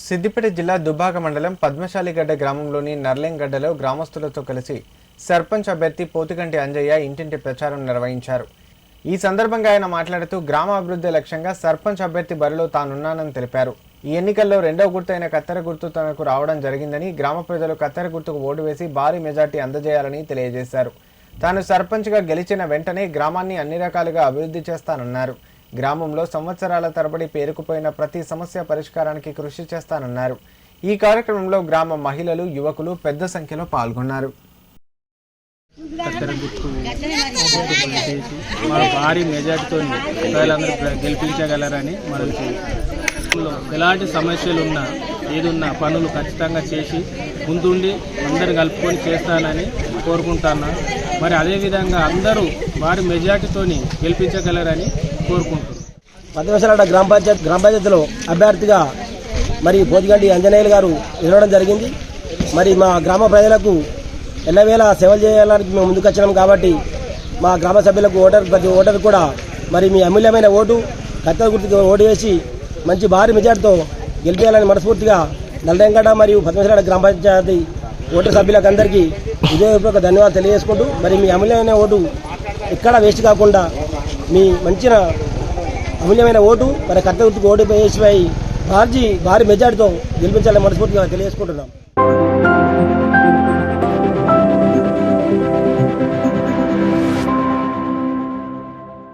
సిద్దిపేట జిల్లా దుబ్బాక మండలం పద్మశాలిగడ్డ గ్రామంలోని నర్లెంగడ్డలో గ్రామస్తులతో కలిసి సర్పంచ్ అభ్యర్థి పోతిగంటి అంజయ్య ఇంటింటి ప్రచారం నిర్వహించారు. ఈ సందర్భంగా ఆయన మాట్లాడుతూ గ్రామ అభివృద్ధి లక్ష్యంగా సర్పంచ్ అభ్యర్థి బరిలో తానున్నానని తెలిపారు. ఈ ఎన్నికల్లో రెండవ గుర్తు అయిన కత్తెర గుర్తు తనకు రావడం జరిగిందని, గ్రామ ప్రజలు కత్తెర గుర్తుకు ఓటు వేసి భారీ మెజార్టీ అందజేయాలని తెలియజేశారు. తాను సర్పంచ్గా గెలిచిన వెంటనే గ్రామాన్ని అన్ని రకాలుగా అభివృద్ధి చేస్తానన్నారు. గ్రామంలో సంవత్సరాల తరబడి పేరుకుపోయిన ప్రతి సమస్య పరిష్కారానికి కృషి చేస్తానన్నారు. ఈ కార్యక్రమంలో గ్రామ మహిళలు, యువకులు పెద్ద సంఖ్యలో పాల్గొన్నారు. భారీ మెజార్టీతో ప్రజలందరూ గెలిపించగలరని మనం ఎలాంటి సమస్యలు ఉన్నా ఏదున్నా పనులు ఖచ్చితంగా చేసి ముందుండి అందరు కలుపుకొని చేస్తానని కోరుకుంటున్నా. మరి అదేవిధంగా అందరూ భారీ మెజార్టీతో గెలిపించగలరని కోరుకుంటున్నాను. పద్మశాలిగడ్డ గ్రామ పంచాయతీలో అభ్యర్థిగా మరి పోతిగంటి అంజనేయులు గారు నిలవడం జరిగింది. మరి మా గ్రామ ప్రజలకు ఎల్లవేళ సేవలు చేయాలని మేము ముందుకొచ్చినాం కాబట్టి మా గ్రామ సభ్యులకు ప్రతి ఓటర్ కూడా మరి మీ అమూల్యమైన ఓటు కత్తెర గుర్తుకు ఓటు వేసి మంచి భారీ మెజార్టీతో గెలిపేయాలని మనస్ఫూర్తిగా నర్లెంగడ్డ మరియు పద్మశాలిగడ్డ గ్రామ పంచాయతీ ఓటర్ సభ్యులకు అందరికీ హృదయపూర్వక ధన్యవాదాలు తెలియజేసుకుంటూ మరి మీ అమూల్యమైన ఓటు ఎక్కడ వేస్ట్ కాకుండా మీ మంచిన అమూల్యమైన ఓటు మరి కత్తెర గుర్తుకు ఓటు వేసి భారీ మెజార్టీతో గెలిపించాలని మనస్ఫూర్తిగా తెలియజేసుకుంటున్నాం.